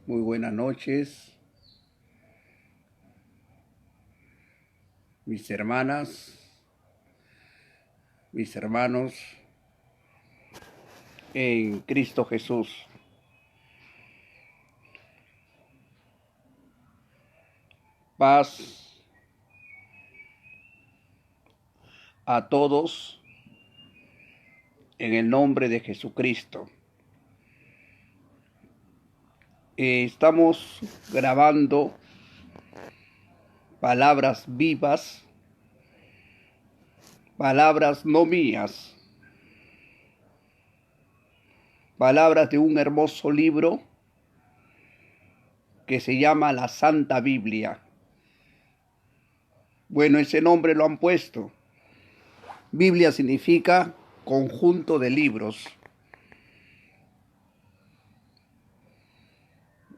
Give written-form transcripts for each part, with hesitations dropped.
Muy buenas noches, mis hermanas, mis hermanos en Cristo Jesús. Paz a todos en el nombre de Jesucristo. Estamos grabando palabras vivas, palabras no mías, palabras de un hermoso libro que se llama la Santa Biblia. Bueno, ese nombre lo han puesto. Biblia significa conjunto de libros.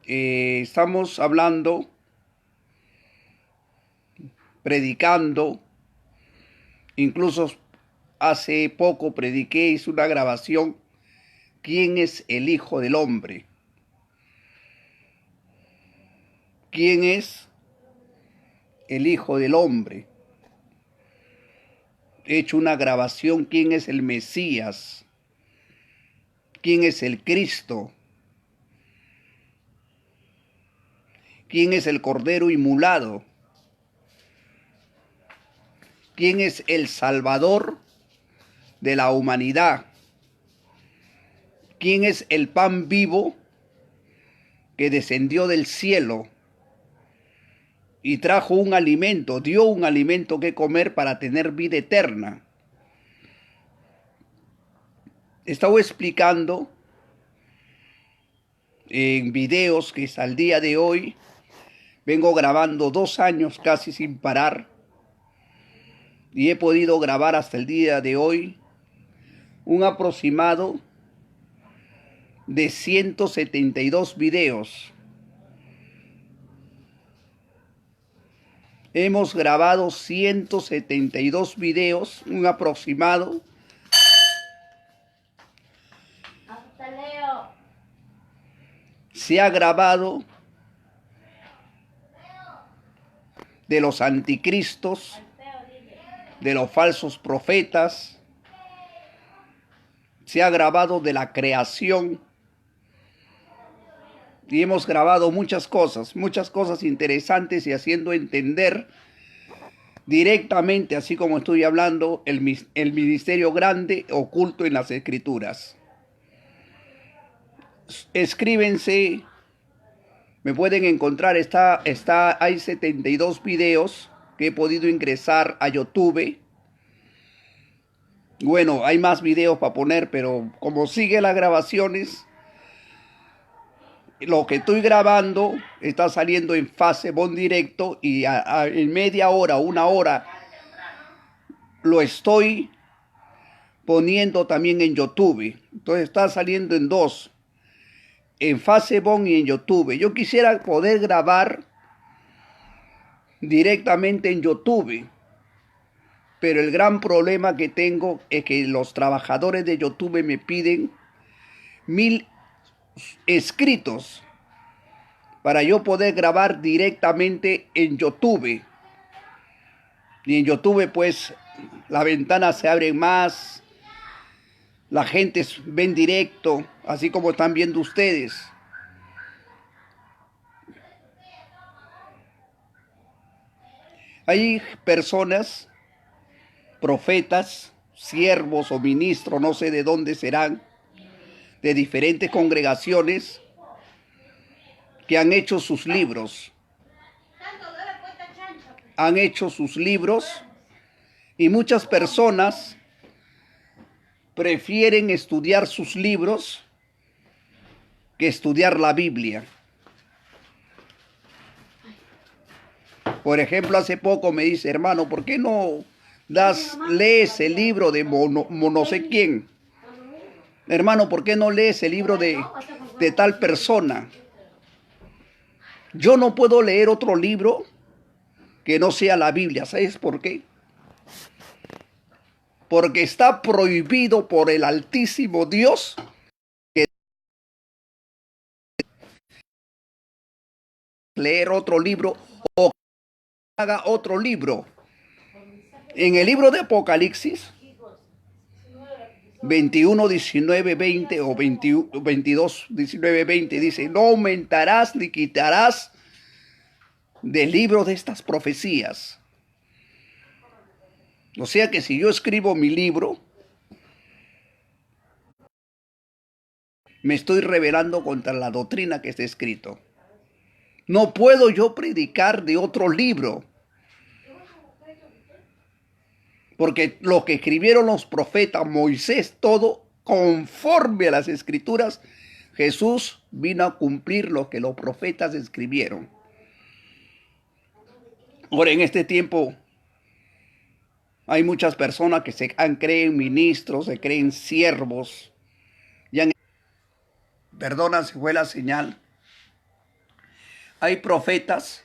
Estamos hablando, predicando, incluso hace poco prediqué, hice una grabación, ¿quién es el Hijo del Hombre? ¿Quién es el Hijo del Hombre? He hecho una grabación, ¿quién es el Mesías? ¿Quién es el Cristo? ¿Quién es el Cordero Inmolado? ¿Quién es el Salvador de la humanidad? ¿Quién es el pan vivo que descendió del cielo y trajo un alimento, dio un alimento que comer para tener vida eterna? He estado explicando en videos que hasta el día de hoy vengo grabando 2 años casi sin parar, y he podido grabar hasta el día de hoy un aproximado de 172 videos. Hemos grabado 172 videos, un aproximado. Se ha grabado de los anticristos, de los falsos profetas. Se ha grabado de la creación. Y hemos grabado muchas cosas interesantes y haciendo entender directamente, así como estoy hablando, el ministerio grande oculto en las Escrituras. Escríbense, me pueden encontrar, hay 72 videos que he podido ingresar a YouTube. Bueno, hay más videos para poner, pero como sigue las grabaciones, lo que estoy grabando está saliendo en Facebook directo y en media hora, 1 hora, lo estoy poniendo también en YouTube. Entonces está saliendo en 2, en Facebook y en YouTube. Yo quisiera poder grabar directamente en YouTube, pero el gran problema que tengo es que los trabajadores de YouTube me piden 1000 escritos para yo poder grabar directamente en YouTube. Y en YouTube pues las ventanas se abren más, la gente ve en directo, así como están viendo ustedes. Hay personas, profetas, siervos o ministros, no sé de dónde serán, de diferentes congregaciones, que han hecho sus libros. Han hecho sus libros y muchas personas prefieren estudiar sus libros que estudiar la Biblia. Por ejemplo, hace poco me dice, hermano, ¿por qué no lees el libro de no sé quién? Hermano, ¿por qué no lees el libro de tal persona? Yo no puedo leer otro libro que no sea la Biblia. ¿Sabes por qué? Porque está prohibido por el Altísimo Dios leer otro libro o haga otro libro. En el libro de Apocalipsis 21, 19, 20 o 22, 19, 20 dice, no aumentarás ni quitarás del libro de estas profecías. O sea que si yo escribo mi libro, me estoy rebelando contra la doctrina que está escrito. No puedo yo predicar de otro libro, porque lo que escribieron los profetas, Moisés, todo conforme a las escrituras, Jesús vino a cumplir lo que los profetas escribieron. Ahora en este tiempo hay muchas personas que se creen ministros, se creen siervos. Perdona si fue la señal. Hay profetas,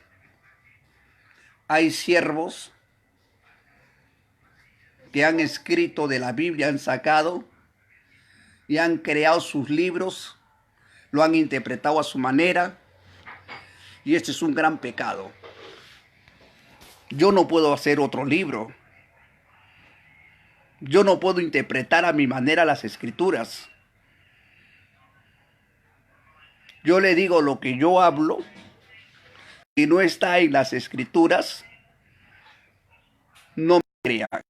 hay siervos que han escrito de la Biblia, han sacado y han creado sus libros, lo han interpretado a su manera, y este es un gran pecado. Yo no puedo hacer otro libro. Yo no puedo interpretar a mi manera las escrituras. Yo le digo lo que yo hablo, si no está en las escrituras, no me crean.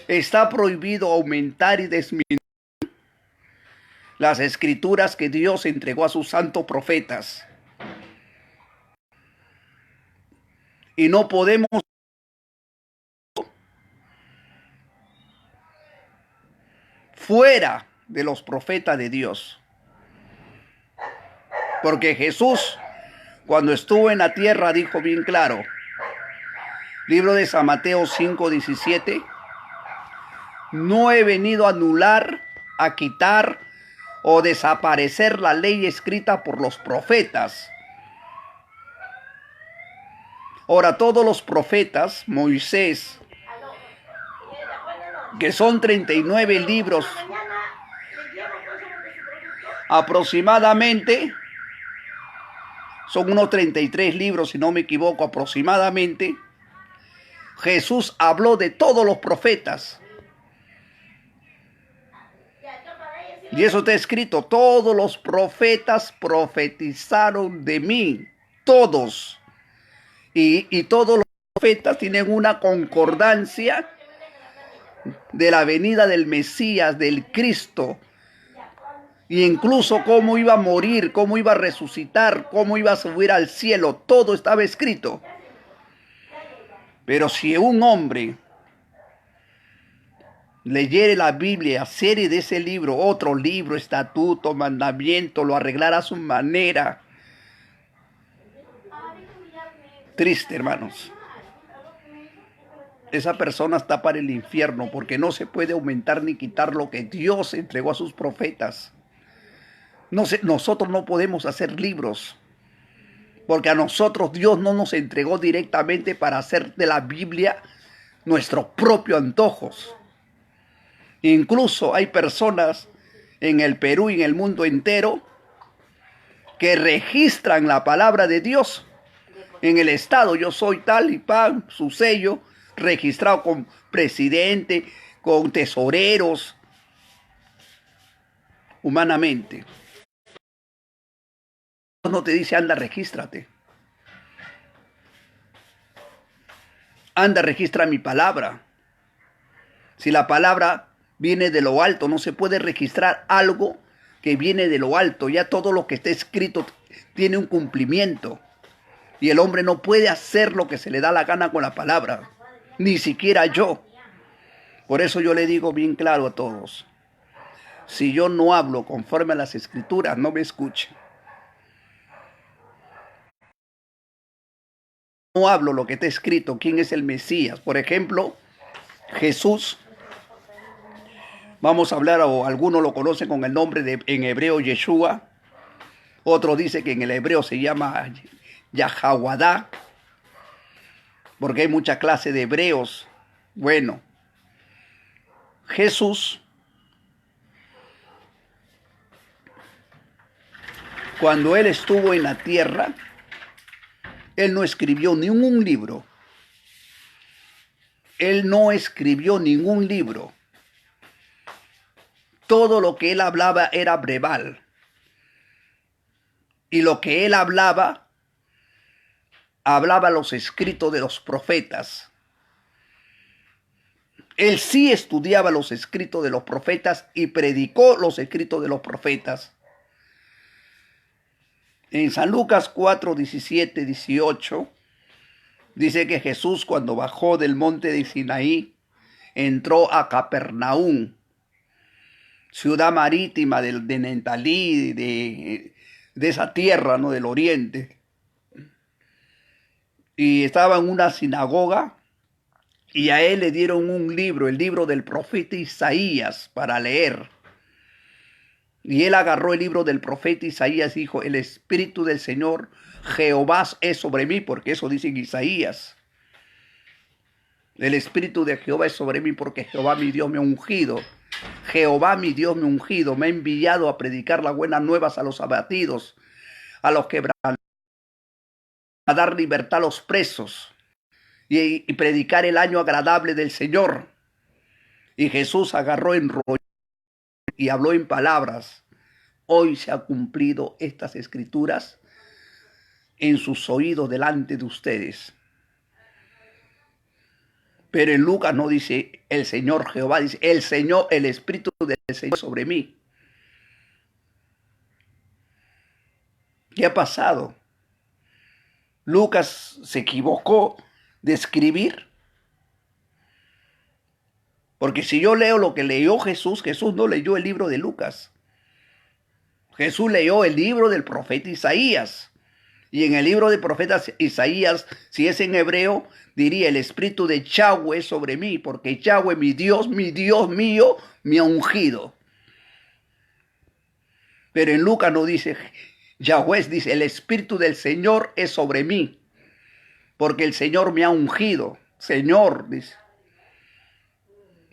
Está prohibido aumentar y disminuir las escrituras que Dios entregó a sus santos profetas. Y no podemos fuera de los profetas de Dios. Porque Jesús, cuando estuvo en la tierra, dijo bien claro, libro de San Mateo 5:17, no he venido a anular, a quitar o desaparecer la ley escrita por los profetas. Ahora todos los profetas, Moisés, que son 39 libros, aproximadamente, son unos 33 libros, si no me equivoco, aproximadamente. Jesús habló de todos los profetas. Y eso está escrito, todos los profetas profetizaron de mí, todos. Y todos los profetas tienen una concordancia de la venida del Mesías, del Cristo. Y incluso cómo iba a morir, cómo iba a resucitar, cómo iba a subir al cielo, todo estaba escrito. Pero si un hombre leyere la Biblia, serie de ese libro, otro libro, estatuto, mandamiento, lo arreglara a su manera. Triste, hermanos. Esa persona está para el infierno porque no se puede aumentar ni quitar lo que Dios entregó a sus profetas. Nosotros no podemos hacer libros porque a nosotros Dios no nos entregó directamente para hacer de la Biblia nuestros propios antojos. Incluso hay personas en el Perú y en el mundo entero que registran la palabra de Dios en el estado. Yo soy tal y pan, su sello, registrado con presidente, con tesoreros, humanamente. Dios no te dice, anda, regístrate. Anda, registra mi palabra. Si la palabra viene de lo alto, no se puede registrar algo que viene de lo alto. Ya todo lo que está escrito tiene un cumplimiento. Y el hombre no puede hacer lo que se le da la gana con la palabra. Ni siquiera yo. Por eso yo le digo bien claro a todos. Si yo no hablo conforme a las escrituras, no me escuchen. No hablo lo que está escrito, quién es el Mesías. Por ejemplo, Jesús. Vamos a hablar, o algunos lo conocen con el nombre de en hebreo Yeshua. Otro dice que en el hebreo se llama Yahawadá, porque hay mucha clase de hebreos. Bueno, Jesús Cuando él estuvo en la tierra, él no escribió ningún libro. Él no escribió ningún libro. Todo lo que él hablaba era breval. Y lo que él hablaba los escritos de los profetas. Él sí estudiaba los escritos de los profetas y predicó los escritos de los profetas. En San Lucas 4, 17, 18, dice que Jesús, cuando bajó del monte de Sinaí, entró a Capernaum, ciudad marítima de Nentalí, de esa tierra, ¿no?, del oriente. Y estaba en una sinagoga y a él le dieron un libro, el libro del profeta Isaías, para leer. Y él agarró el libro del profeta Isaías y dijo: el Espíritu del Señor Jehová es sobre mí, porque eso dice en Isaías. El Espíritu de Jehová es sobre mí, porque Jehová mi Dios me ha ungido. Jehová mi Dios me ha ungido, me ha enviado a predicar las buenas nuevas a los abatidos, a los quebrantados, a dar libertad a los presos y predicar el año agradable del Señor. Y Jesús agarró en rollo y habló en palabras. Hoy se ha cumplido estas escrituras en sus oídos delante de ustedes. Pero en Lucas no dice el Señor Jehová, dice el Señor, el Espíritu del Señor sobre mí. ¿Qué ha pasado? Lucas se equivocó de escribir. Porque si yo leo lo que leyó Jesús, Jesús no leyó el libro de Lucas. Jesús leyó el libro del profeta Isaías. Y en el libro del profeta Isaías, si es en hebreo, diría: el espíritu de Yahweh sobre mí, porque Yahweh, mi Dios mío, me ha ungido. Pero en Lucas no dice Yahweh, dice: el espíritu del Señor es sobre mí, porque el Señor me ha ungido. Señor, dice.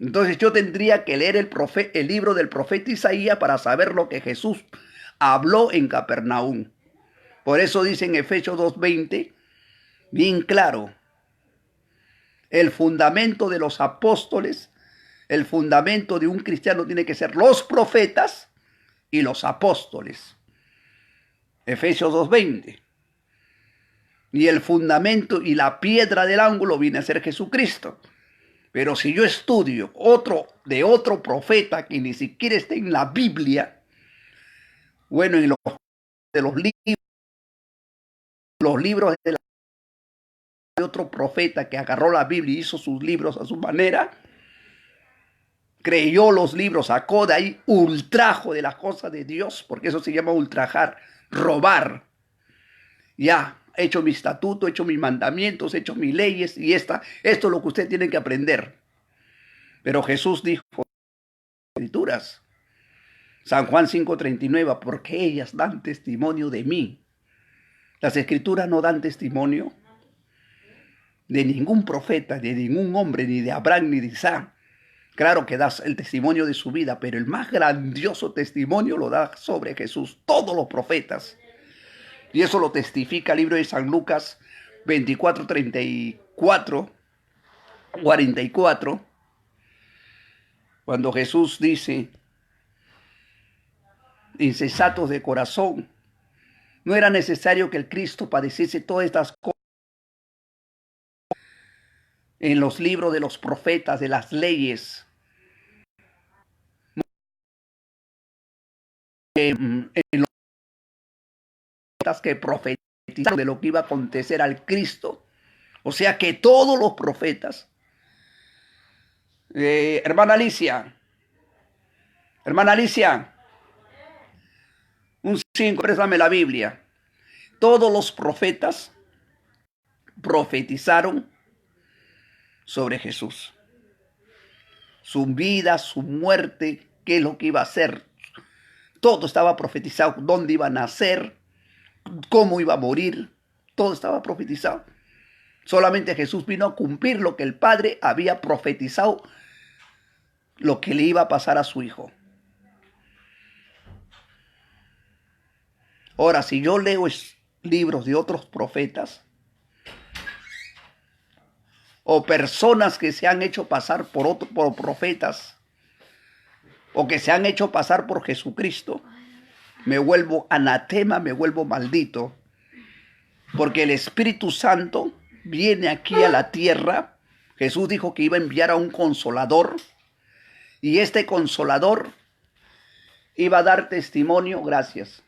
Entonces yo tendría que leer el libro del profeta Isaías para saber lo que Jesús habló en Capernaum. Por eso dice en Efesios 2:20, bien claro, el fundamento de los apóstoles, el fundamento de un cristiano tiene que ser los profetas y los apóstoles. Efesios 2:20. Y el fundamento y la piedra del ángulo viene a ser Jesucristo. Pero si yo estudio de otro profeta que ni siquiera está en la Biblia, bueno, en los libros de otro profeta que agarró la Biblia y hizo sus libros a su manera, creyó los libros, sacó de ahí ultrajo de las cosas de Dios, porque eso se llama ultrajar, robar. Ya, he hecho mi estatuto, he hecho mis mandamientos, he hecho mis leyes, y esto es lo que usted tiene que aprender. Pero Jesús dijo, escrituras, San Juan 5:39, porque ellas dan testimonio de mí. Las escrituras no dan testimonio de ningún profeta, de ningún hombre, ni de Abraham, ni de Isaac. Claro que das el testimonio de su vida, pero el más grandioso testimonio lo da sobre Jesús, todos los profetas. Y eso lo testifica el libro de San Lucas 24, 34, 44, cuando Jesús dice: insensatos de corazón, no era necesario que el Cristo padeciese todas estas cosas en los libros de los profetas, de las leyes, en los profetas que profetizaron de lo que iba a acontecer al Cristo. O sea que todos los profetas, hermana Alicia, un 5, préstame la Biblia. Todos los profetas profetizaron sobre Jesús. Su vida, su muerte, qué es lo que iba a hacer. Todo estaba profetizado, dónde iba a nacer, cómo iba a morir, todo estaba profetizado. Solamente Jesús vino a cumplir lo que el Padre había profetizado, lo que le iba a pasar a su Hijo. Ahora, si yo leo libros de otros profetas o personas que se han hecho pasar por profetas o que se han hecho pasar por Jesucristo, me vuelvo anatema, me vuelvo maldito, porque el Espíritu Santo viene aquí a la tierra. Jesús dijo que iba a enviar a un consolador, y este consolador iba a dar testimonio, gracias,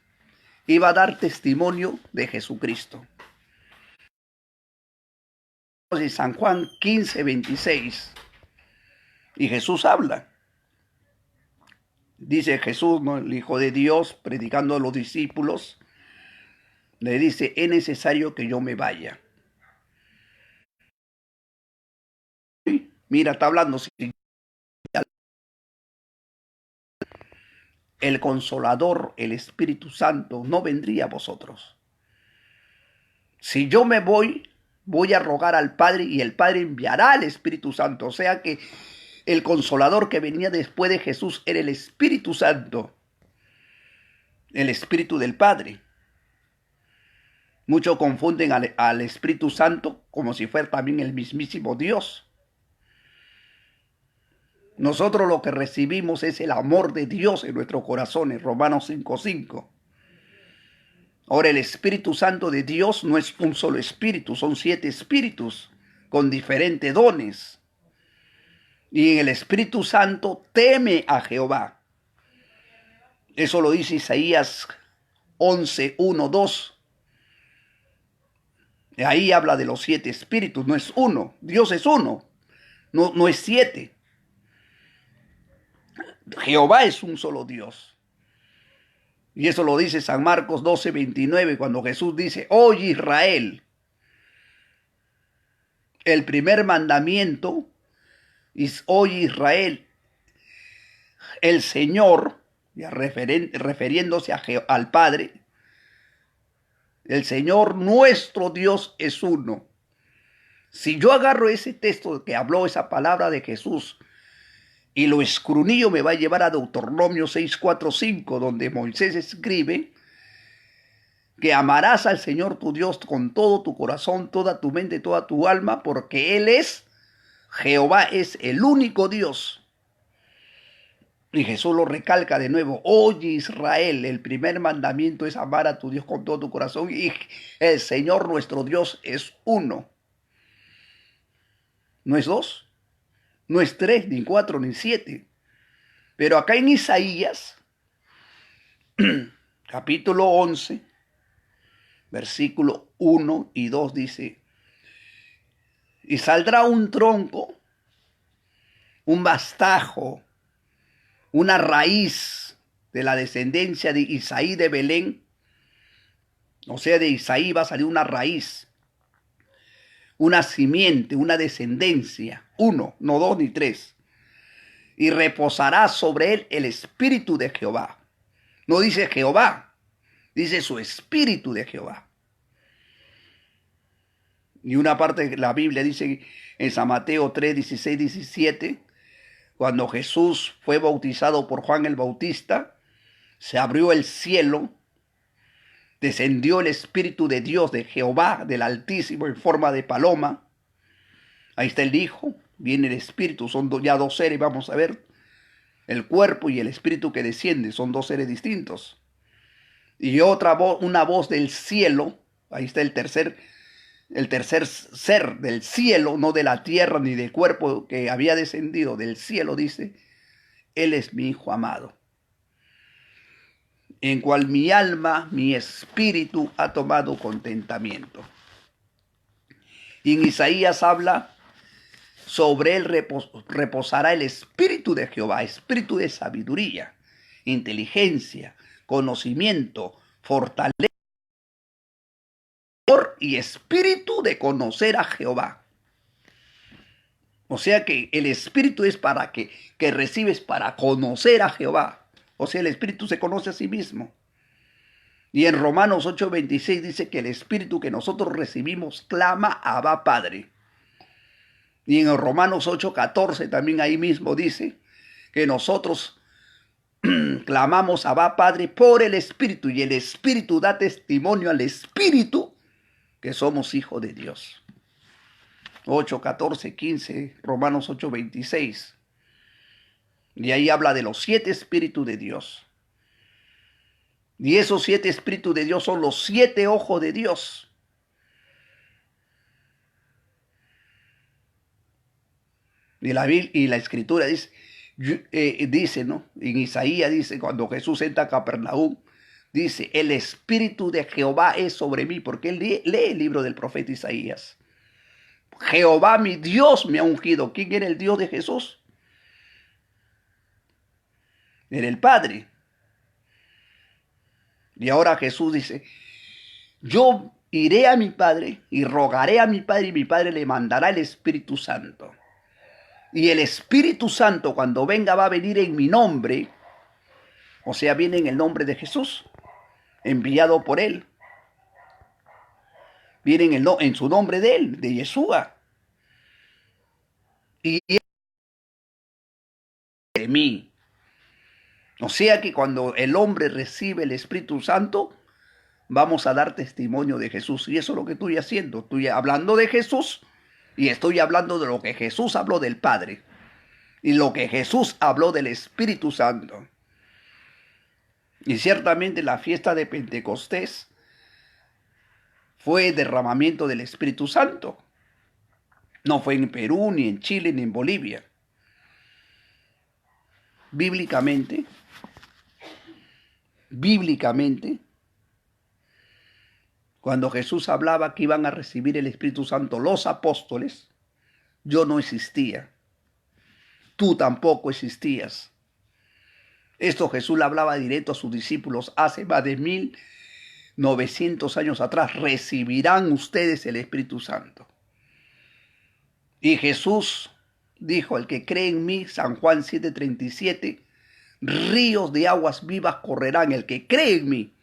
iba a dar testimonio de Jesucristo. San Juan 15:26, y Jesús habla. Dice Jesús, ¿no?, el Hijo de Dios, predicando a los discípulos, le dice: es necesario que yo me vaya. Mira, está hablando. El Consolador, el Espíritu Santo, no vendría a vosotros. Si yo me voy, voy a rogar al Padre y el Padre enviará al Espíritu Santo. O sea que el Consolador que venía después de Jesús era el Espíritu Santo, el Espíritu del Padre. Muchos confunden al Espíritu Santo como si fuera también el mismísimo Dios. Nosotros lo que recibimos es el amor de Dios en nuestros corazones, Romanos 5:5. Ahora, el Espíritu Santo de Dios no es un solo espíritu, son 7 espíritus con diferentes dones. Y en el Espíritu Santo teme a Jehová. Eso lo dice Isaías 11:1-2. Ahí habla de los 7 espíritus, no es uno. Dios es uno, no es 7. Jehová es un solo Dios. Y eso lo dice San Marcos 12:29, cuando Jesús dice: oye Israel, el primer mandamiento es: oye Israel, el Señor, ya refiriéndose al Padre, el Señor nuestro Dios es uno. Si yo agarro ese texto que habló esa palabra de Jesús y lo escudriño, me va a llevar a Deuteronomio 6:4-5, donde Moisés escribe que amarás al Señor tu Dios con todo tu corazón, toda tu mente, toda tu alma, porque Él es, Jehová es el único Dios. Y Jesús lo recalca de nuevo: oye Israel, el primer mandamiento es amar a tu Dios con todo tu corazón, y el Señor nuestro Dios es uno. No es 2, no es 3, ni 4, ni 7. Pero acá en Isaías, capítulo 11, versículo 1 y 2 dice: y saldrá un tronco, un bastajo, una raíz de la descendencia de Isaí de Belén. O sea, de Isaí va a salir una raíz, una simiente, una descendencia. 1, no 2 ni 3. Y reposará sobre él el espíritu de Jehová. No dice Jehová, dice su espíritu de Jehová. Y una parte de la Biblia dice en San Mateo 3, 16, 17, cuando Jesús fue bautizado por Juan el Bautista, se abrió el cielo, descendió el Espíritu de Dios, de Jehová, del Altísimo, en forma de paloma. Ahí está el Hijo, viene el Espíritu, son ya 2 seres, vamos a ver. El cuerpo y el Espíritu que desciende son 2 seres distintos. Y otra voz, una voz del cielo, ahí está el tercer ser del cielo, no de la tierra ni del cuerpo que había descendido, del cielo, dice: Él es mi Hijo amado, en cual mi alma, mi espíritu ha tomado contentamiento. Y en Isaías habla: sobre él reposará el espíritu de Jehová, espíritu de sabiduría, inteligencia, conocimiento, fortaleza y espíritu de conocer a Jehová. O sea que el espíritu es para que recibes para conocer a Jehová. O sea, el espíritu se conoce a sí mismo. Y en Romanos 8:26 dice que el espíritu que nosotros recibimos clama: Abba, Padre. Y en Romanos 8:14 también ahí mismo dice que nosotros clamamos Abba Padre por el Espíritu, y el Espíritu da testimonio al Espíritu que somos hijos de Dios. 8, 14, 15, Romanos 8, 26. Y ahí habla de los 7 espíritus de Dios. Y esos 7 espíritus de Dios son los 7 ojos de Dios. Y la Escritura dice, ¿no? En Isaías dice, cuando Jesús entra a Capernaum, dice, el Espíritu de Jehová es sobre mí, porque él lee el libro del profeta Isaías. Jehová mi Dios me ha ungido. ¿Quién era el Dios de Jesús? Era el Padre. Y ahora Jesús dice, yo iré a mi Padre y rogaré a mi Padre, y mi Padre le mandará el Espíritu Santo. Y el Espíritu Santo, cuando venga, va a venir en mi nombre. O sea, viene en el nombre de Jesús, enviado por él. Viene en su nombre de él, de Yeshua. Y de mí. O sea que cuando el hombre recibe el Espíritu Santo, vamos a dar testimonio de Jesús. Y eso es lo que estoy haciendo. Estoy hablando de Jesús y estoy hablando de lo que Jesús habló del Padre. Y lo que Jesús habló del Espíritu Santo. Y ciertamente la fiesta de Pentecostés fue derramamiento del Espíritu Santo. No fue en Perú, ni en Chile, ni en Bolivia. Bíblicamente, cuando Jesús hablaba que iban a recibir el Espíritu Santo los apóstoles, yo no existía. Tú tampoco existías. Esto Jesús le hablaba directo a sus discípulos hace más de 1900 años atrás. Recibirán ustedes el Espíritu Santo. Y Jesús dijo, el que cree en mí, San Juan 7:37, ríos de aguas vivas correrán, el que cree en mí.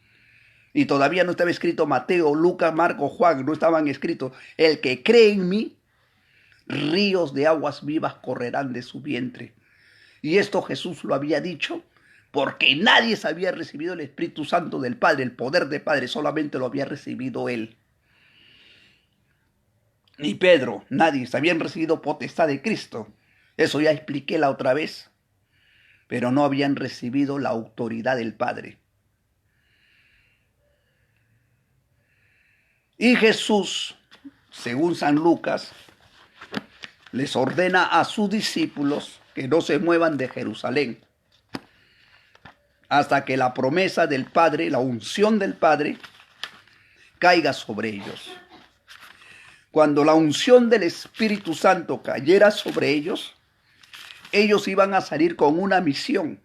Y todavía no estaba escrito Mateo, Lucas, Marcos, Juan, no estaban escritos. El que cree en mí, ríos de aguas vivas correrán de su vientre. Y esto Jesús lo había dicho porque nadie se había recibido el Espíritu Santo del Padre, el poder del Padre, solamente lo había recibido él. Ni Pedro, nadie se habían recibido potestad de Cristo. Eso ya expliqué la otra vez. Pero no habían recibido la autoridad del Padre. Y Jesús, según San Lucas, les ordena a sus discípulos que no se muevan de Jerusalén hasta que la promesa del Padre, la unción del Padre, caiga sobre ellos. Cuando la unción del Espíritu Santo cayera sobre ellos, ellos iban a salir con una misión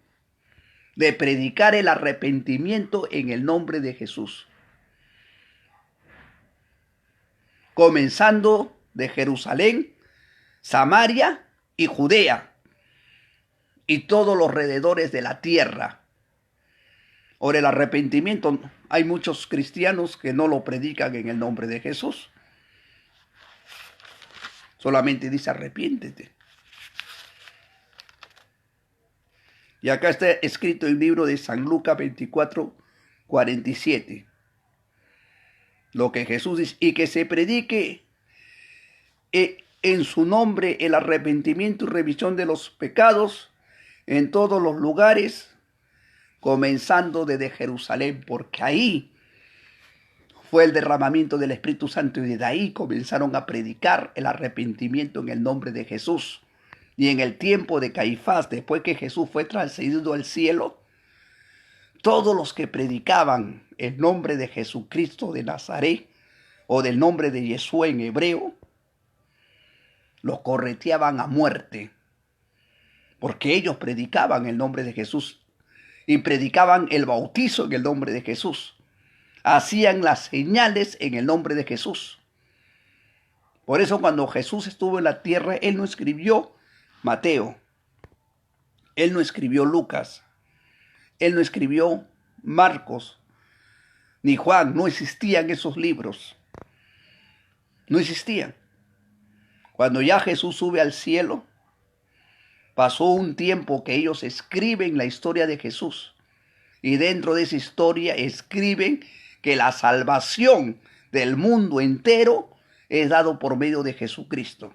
de predicar el arrepentimiento en el nombre de Jesús. Comenzando de Jerusalén, Samaria y Judea y todos los alrededores de la tierra. Ahora, el arrepentimiento, hay muchos cristianos que no lo predican en el nombre de Jesús. Solamente dice arrepiéntete. Y acá está escrito el libro de San Lucas 24:47. Lo que Jesús dice, y que se predique en su nombre el arrepentimiento y remisión de los pecados en todos los lugares, comenzando desde Jerusalén, porque ahí fue el derramamiento del Espíritu Santo y desde ahí comenzaron a predicar el arrepentimiento en el nombre de Jesús. Y en el tiempo de Caifás, después que Jesús fue trascendido al cielo, todos los que predicaban el nombre de Jesucristo de Nazaret o del nombre de Yeshua en hebreo, los correteaban a muerte, porque ellos predicaban el nombre de Jesús y predicaban el bautizo en el nombre de Jesús. Hacían las señales en el nombre de Jesús. Por eso cuando Jesús estuvo en la tierra, él no escribió Mateo, él no escribió Lucas, él no escribió Marcos, ni Juan. No existían esos libros. No existían. Cuando ya Jesús sube al cielo, Pasó un tiempo que ellos escriben la historia de Jesús. Y dentro de esa historia escriben que la salvación del mundo entero es dado por medio de Jesucristo.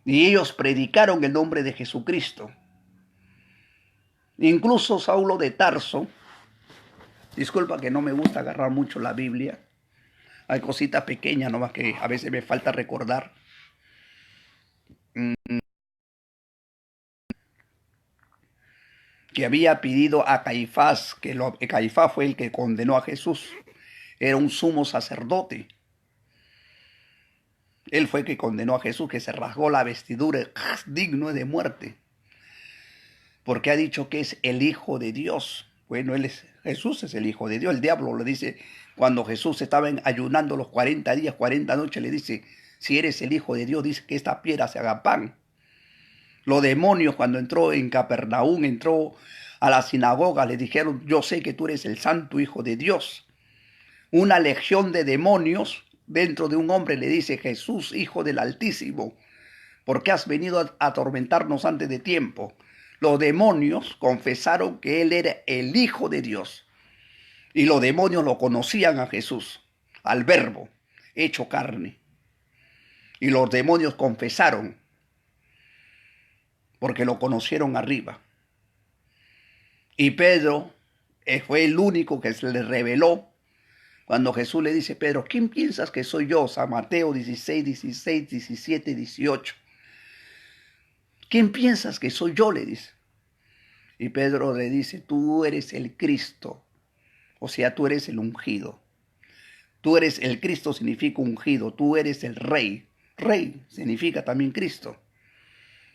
Y ellos predicaron el nombre de Jesucristo. Incluso Saulo de Tarso, disculpa que no me gusta agarrar mucho la Biblia, hay cositas pequeñas nomás que a veces me falta recordar. Que había pedido a Caifás, Caifás fue el que condenó a Jesús, era un sumo sacerdote. Él fue el que condenó a Jesús, que se rasgó la vestidura, digno de muerte, porque ha dicho que es el Hijo de Dios. Bueno, Jesús es el Hijo de Dios. El diablo le dice, cuando Jesús estaba ayunando los 40 días, 40 noches, le dice, si eres el Hijo de Dios, dice que esta piedra se haga pan. Los demonios, cuando entró en Capernaum, entró a la sinagoga, le dijeron, yo sé que tú eres el santo Hijo de Dios. Una legión de demonios dentro de un hombre le dice, Jesús, Hijo del Altísimo, ¿por qué has venido a atormentarnos antes de tiempo? Los demonios confesaron que él era el Hijo de Dios. Y los demonios lo conocían a Jesús, al Verbo, hecho carne. Y los demonios confesaron, porque lo conocieron arriba. Y Pedro fue el único que se le reveló cuando Jesús le dice, Pedro, ¿quién piensas que soy yo? San Mateo 16, 16, 17, 18. ¿Quién piensas que soy yo? Le dice. Y Pedro le dice, tú eres el Cristo, o sea, tú eres el ungido. Tú eres el Cristo, significa ungido, tú eres el Rey. Rey significa también Cristo.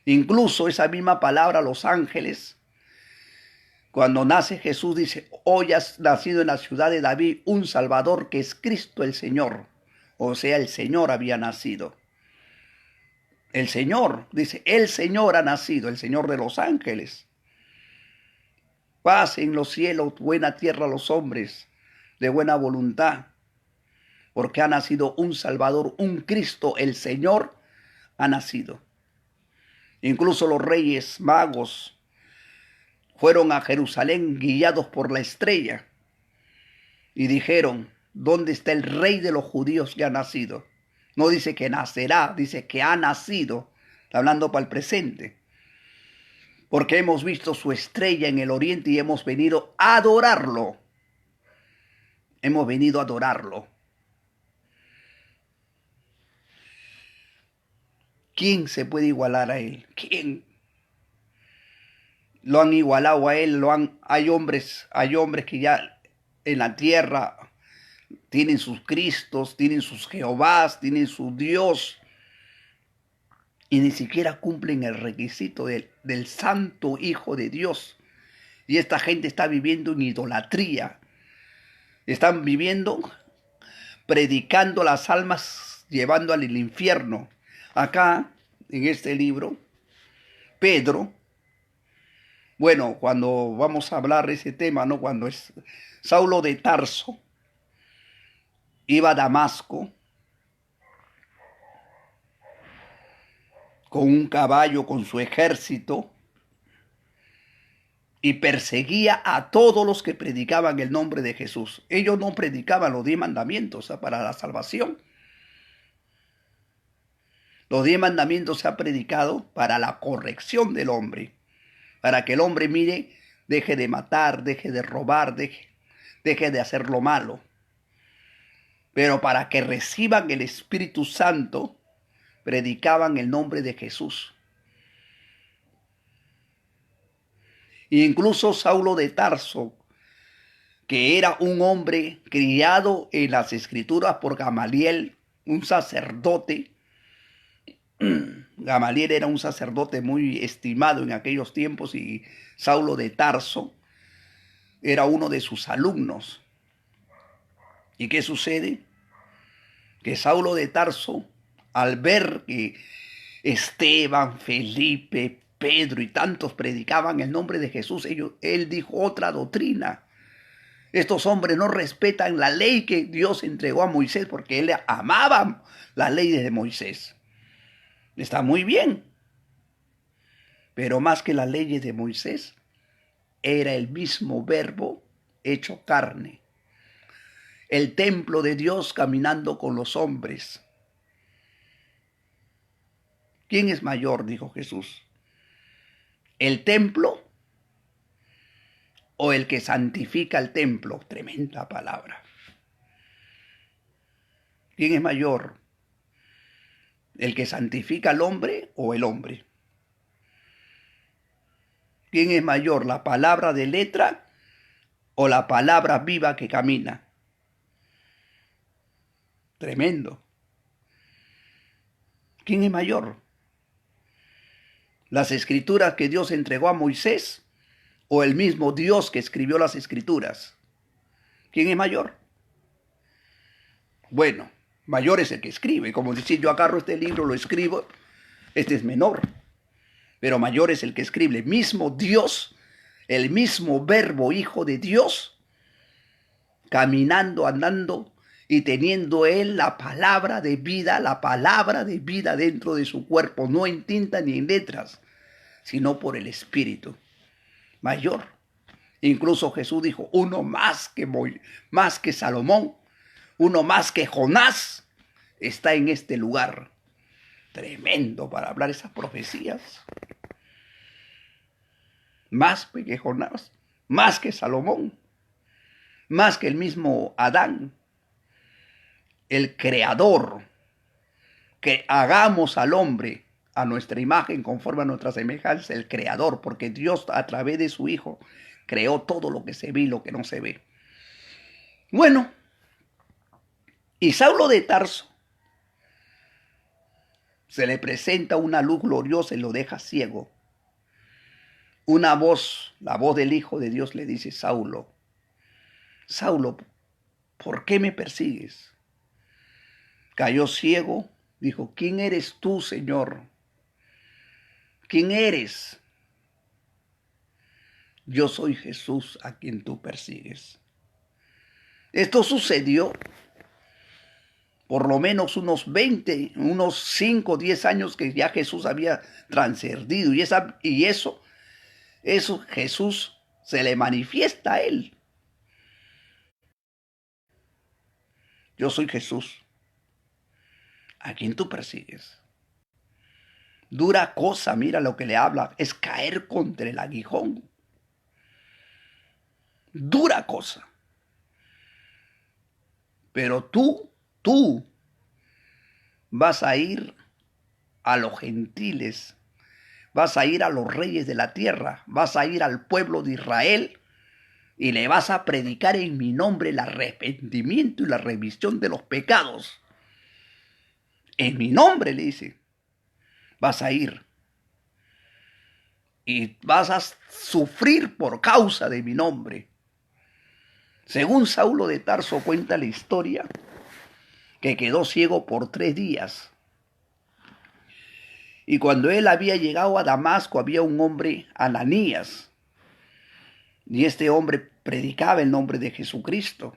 Incluso esa misma palabra, los ángeles, cuando nace Jesús, dice, hoy has nacido en la ciudad de David un Salvador que es Cristo el Señor. O sea, el Señor había nacido. El Señor, dice, el Señor ha nacido, el Señor de los ángeles. Paz en los cielos, buena tierra a los hombres, de buena voluntad. Porque ha nacido un Salvador, un Cristo, el Señor ha nacido. Incluso los reyes magos fueron a Jerusalén guiados por la estrella y dijeron, ¿dónde está el rey de los judíos que ha nacido? No dice que nacerá, dice que ha nacido, hablando para el presente. Porque hemos visto su estrella en el oriente y hemos venido a adorarlo. Hemos venido a adorarlo. ¿Quién se puede igualar a él? ¿Quién? Lo han igualado a él, hay hombres que ya en la tierra tienen sus Cristos, tienen sus Jehovás, tienen su Dios, y ni siquiera cumplen el requisito del santo Hijo de Dios. Y esta gente está viviendo en idolatría. Están viviendo, predicando las almas, llevando al infierno. Acá, en este libro, Pedro, bueno, cuando vamos a hablar de ese tema, ¿no? Cuando es Saulo de Tarso iba a Damasco con un caballo, con su ejército, y perseguía a todos los que predicaban el nombre de Jesús. Ellos no predicaban los 10 mandamientos para la salvación. Los 10 mandamientos se han predicado para la corrección del hombre, para que el hombre mire, deje de matar, deje de robar, deje de hacer lo malo. Pero para que reciban el Espíritu Santo, predicaban el nombre de Jesús. E incluso Saulo de Tarso, que era un hombre criado en las Escrituras por Gamaliel, un sacerdote. Gamaliel era un sacerdote muy estimado en aquellos tiempos y Saulo de Tarso era uno de sus alumnos. ¿Y qué sucede? Que Saulo de Tarso, al ver que Esteban, Felipe, Pedro y tantos predicaban el nombre de Jesús, él dijo otra doctrina. Estos hombres no respetan la ley que Dios entregó a Moisés porque él amaba la ley de Moisés. Está muy bien. Pero más que las leyes de Moisés, era el mismo verbo hecho carne. El templo de Dios caminando con los hombres. ¿Quién es mayor? Dijo Jesús. ¿El templo o el que santifica el templo? Tremenda palabra. ¿Quién es mayor? ¿El que santifica al hombre o el hombre? ¿Quién es mayor, la palabra de letra o la palabra viva que camina? Tremendo. ¿Quién es mayor? ¿Las escrituras que Dios entregó a Moisés o el mismo Dios que escribió las escrituras? ¿Quién es mayor? Bueno, mayor es el que escribe. Como decir, yo agarro este libro, lo escribo, este es menor. Pero mayor es el que escribe. El mismo Dios, el mismo verbo hijo de Dios, caminando, andando y teniendo él la palabra de vida dentro de su cuerpo, no en tinta ni en letras, sino por el Espíritu. Mayor. Incluso Jesús dijo, uno más que Salomón, uno más que Jonás, está en este lugar. Tremendo para hablar esas profecías. Más que Jonás, más que Salomón, más que el mismo Adán, el creador, que hagamos al hombre a nuestra imagen, conforme a nuestra semejanza, el creador, porque Dios a través de su Hijo creó todo lo que se ve y lo que no se ve. Bueno, y Saulo de Tarso se le presenta una luz gloriosa y lo deja ciego. Una voz, la voz del Hijo de Dios le dice, Saulo, Saulo, ¿por qué me persigues? Cayó ciego, dijo, ¿quién eres tú, Señor? ¿Quién eres? Yo soy Jesús a quien tú persigues. Esto sucedió por lo menos unos 20, unos 5, 10 años que ya Jesús había transcendido. Y eso Jesús se le manifiesta a él. Yo soy Jesús a quien tú persigues. Dura cosa, mira lo que le habla, es caer contra el aguijón. Dura cosa. Pero tú vas a ir a los gentiles, vas a ir a los reyes de la tierra, vas a ir al pueblo de Israel y le vas a predicar en mi nombre el arrepentimiento y la remisión de los pecados. En mi nombre, le dice, vas a ir y vas a sufrir por causa de mi nombre. Según Saulo de Tarso cuenta la historia, que quedó ciego por 3 días. Y cuando él había llegado a Damasco, había un hombre, Ananías, y este hombre predicaba el nombre de Jesucristo.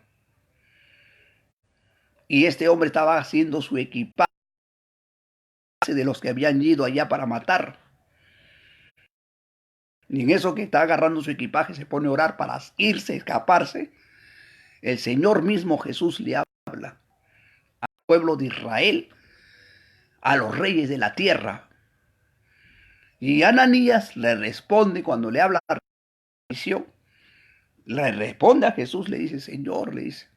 Y este hombre estaba haciendo su equipaje de los que habían ido allá para matar. Y en eso que está agarrando su equipaje se pone a orar para irse, escaparse. El Señor mismo Jesús le habla al pueblo de Israel, a los reyes de la tierra. Y Ananías le responde cuando le habla la visión. Le responde a Jesús, le dice, Señor, le dice,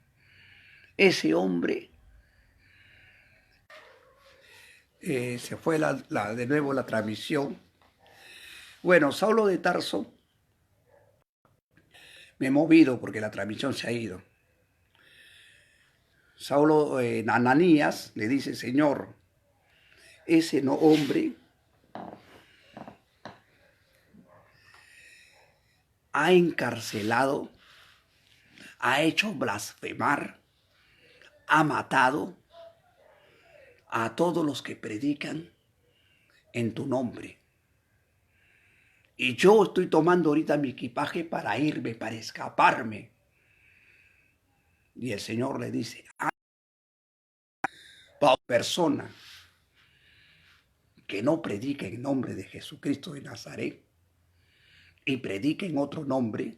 ese hombre, se fue de nuevo la transmisión. Bueno, Saulo de Tarso, me he movido porque la transmisión se ha ido. Saulo, Ananías, le dice, Señor, ese no hombre ha encarcelado, ha hecho blasfemar, ha matado a todos los que predican en tu nombre. Y yo estoy tomando ahorita mi equipaje para irme, para escaparme. Y el Señor le dice, persona, que no predique en nombre de Jesucristo de Nazaret y predique en otro nombre,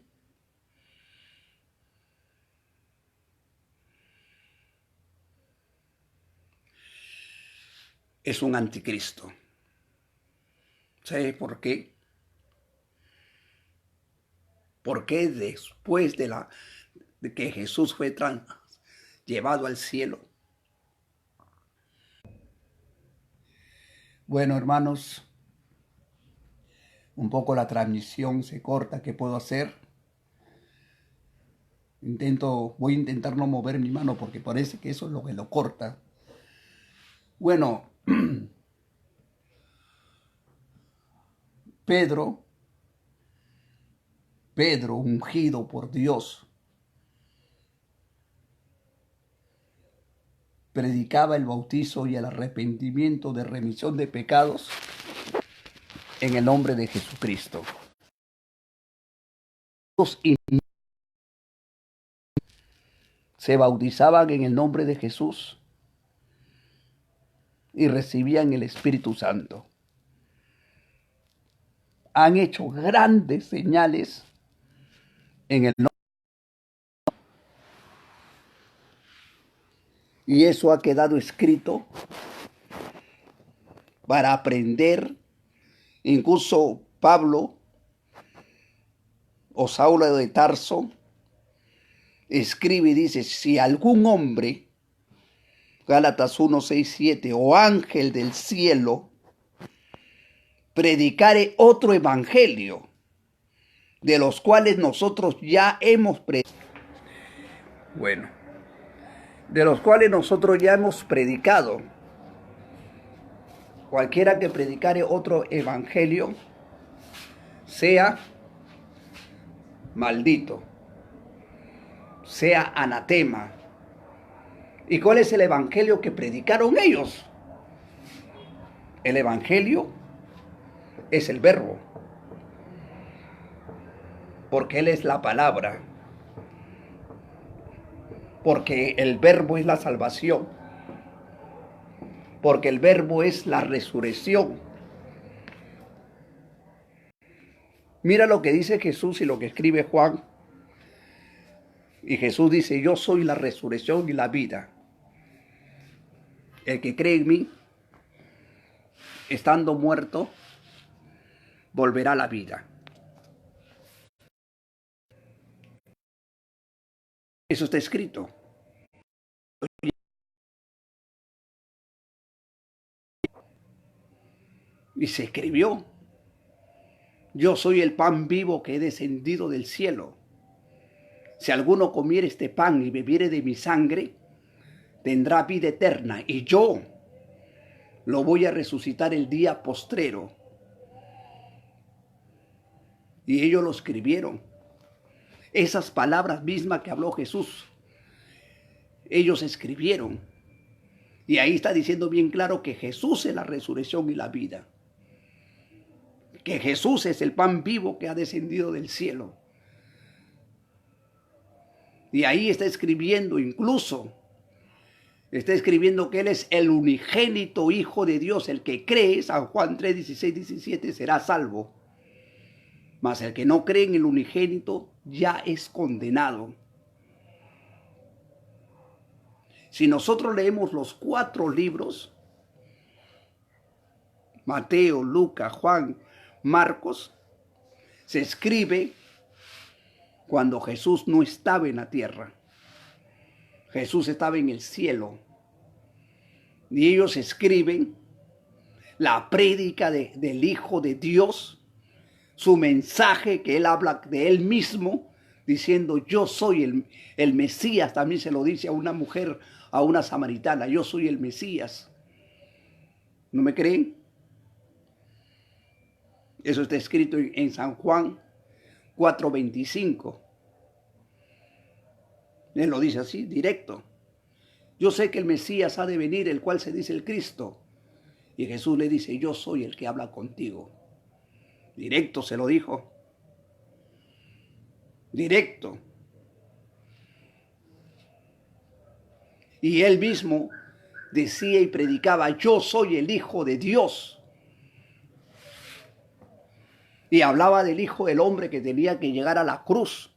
es un anticristo. ¿Sabe por qué? Porque después de que Jesús fue llevado al cielo. Bueno, hermanos, un poco la transmisión se corta. ¿Qué puedo hacer? Voy a intentar no mover mi mano porque parece que eso es lo que lo corta. Bueno, Pedro, ungido por Dios, predicaba el bautizo y el arrepentimiento de remisión de pecados en el nombre de Jesucristo. Se bautizaban en el nombre de Jesús y recibían el Espíritu Santo. Han hecho grandes señales en el nombre. Y eso ha quedado escrito para aprender. Incluso Pablo o Saulo de Tarso escribe y dice, si algún hombre, Gálatas 1, 6, 7, o ángel del cielo, predicare otro evangelio, de los cuales nosotros ya hemos predicado. Bueno, de los cuales nosotros ya hemos predicado. Cualquiera que predicare otro evangelio, sea maldito, sea anatema. ¿Y cuál es el evangelio que predicaron ellos? El evangelio es el verbo, porque Él es la palabra, porque el verbo es la salvación, porque el verbo es la resurrección. Mira lo que dice Jesús y lo que escribe Juan. Y Jesús dice, yo soy la resurrección y la vida. El que cree en mí, estando muerto, volverá a la vida. Eso está escrito. Y se escribió, yo soy el pan vivo que he descendido del cielo. Si alguno comiere este pan y bebiere de mi sangre, tendrá vida eterna, y yo lo voy a resucitar el día postrero. Y ellos lo escribieron. Esas palabras mismas que habló Jesús, ellos escribieron. Y ahí está diciendo bien claro que Jesús es la resurrección y la vida. Que Jesús es el pan vivo que ha descendido del cielo. Y ahí está escribiendo incluso, está escribiendo que Él es el unigénito Hijo de Dios. El que cree, San Juan 3, 16, 17, será salvo. Mas el que no cree en el unigénito ya es condenado. Si nosotros leemos los 4 libros, Mateo, Lucas, Juan, Marcos, se escribe cuando Jesús no estaba en la tierra. Jesús estaba en el cielo. Y ellos escriben la prédica del Hijo de Dios, su mensaje que Él habla de Él mismo, diciendo yo soy el Mesías. También se lo dice a una mujer, a una samaritana, yo soy el Mesías. ¿No me creen? Eso está escrito en San Juan 4:25. Él lo dice así, directo. Yo sé que el Mesías ha de venir, el cual se dice el Cristo. Y Jesús le dice, yo soy el que habla contigo. Directo se lo dijo. Directo. Y él mismo decía y predicaba, yo soy el Hijo de Dios. Y hablaba del Hijo del Hombre que tenía que llegar a la cruz,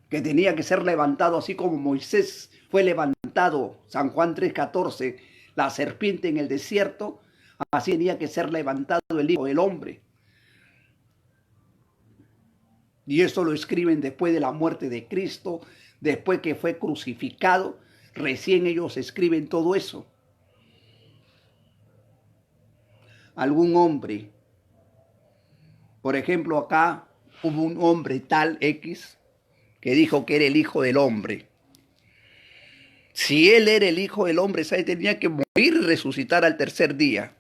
que tenía que ser levantado así como Moisés fue levantado, San Juan 3:14, la serpiente en el desierto, así tenía que ser levantado el Hijo del Hombre. Y esto lo escriben después de la muerte de Cristo, después que fue crucificado, recién ellos escriben todo eso. Algún hombre, por ejemplo acá hubo un hombre tal X que dijo que era el Hijo del Hombre. Si él era el Hijo del Hombre, ¿sabe? Tenía que morir y resucitar al tercer día.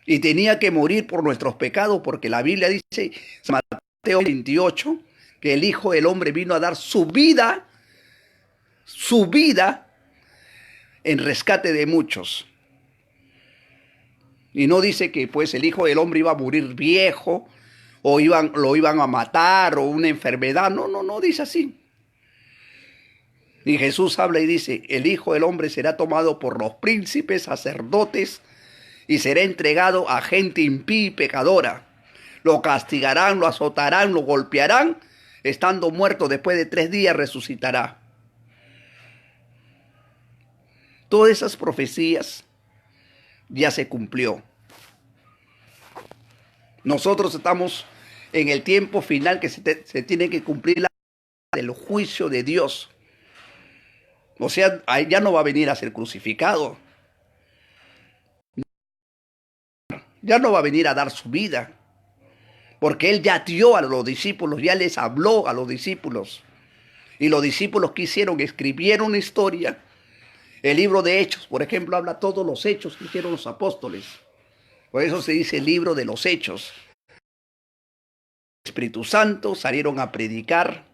Y tenía que morir por nuestros pecados, porque la Biblia dice, Mateo 28, que el Hijo del Hombre vino a dar su vida en rescate de muchos. Y no dice que pues el Hijo del Hombre iba a morir viejo, o lo iban a matar, o una enfermedad. No dice así. Y Jesús habla y dice, el Hijo del Hombre será tomado por los príncipes, sacerdotes, y será entregado a gente impía y pecadora. Lo castigarán, lo azotarán, lo golpearán, estando muerto después de 3 días resucitará. Todas esas profecías ya se cumplió. Nosotros estamos en el tiempo final que se tiene que cumplir el juicio de Dios. O sea, ya no va a venir a ser crucificado. Ya no va a venir a dar su vida. Porque Él ya dio a los discípulos, ya les habló a los discípulos. Y los discípulos que hicieron, escribieron una historia. El libro de Hechos, por ejemplo, habla todos los hechos que hicieron los apóstoles. Por eso se dice el libro de los hechos. El Espíritu Santo salieron a predicar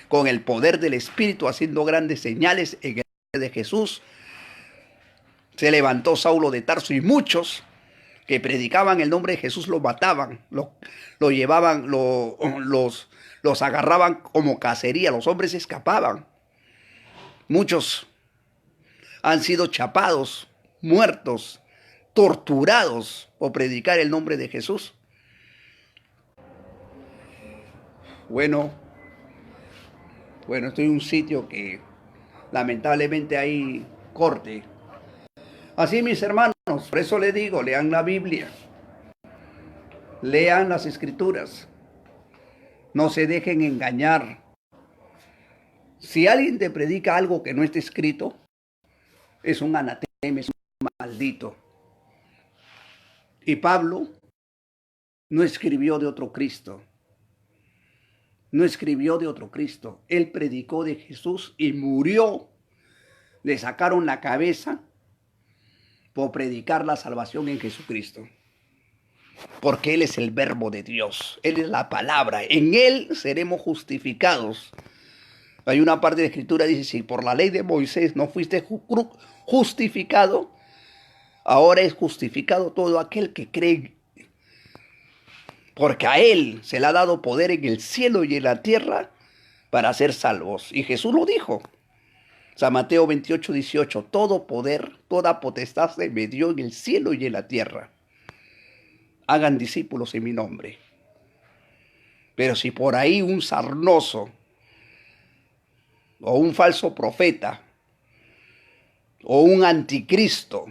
con el poder del Espíritu, haciendo grandes señales en el nombre de Jesús. Se levantó Saulo de Tarso y muchos que predicaban el nombre de Jesús lo mataban, lo llevaban, los agarraban como cacería, los hombres escapaban. Muchos han sido chapados, muertos, torturados por predicar el nombre de Jesús. Bueno, estoy en un sitio que lamentablemente hay corte. Así, mis hermanos, por eso les digo, lean la Biblia, lean las Escrituras, no se dejen engañar. Si alguien te predica algo que no está escrito, es un anatema, es un maldito. Y Pablo no escribió de otro Cristo. No escribió de otro Cristo. Él predicó de Jesús y murió. Le sacaron la cabeza por predicar la salvación en Jesucristo. Porque Él es el verbo de Dios. Él es la palabra. En Él seremos justificados. Hay una parte de la Escritura que dice, si por la ley de Moisés no fuiste justificado, ahora es justificado todo aquel que cree. Porque a Él se le ha dado poder en el cielo y en la tierra para ser salvos. Y Jesús lo dijo. San Mateo 28, 18. Todo poder, toda potestad se me dio en el cielo y en la tierra. Hagan discípulos en mi nombre. Pero si por ahí un sarnoso o un falso profeta o un anticristo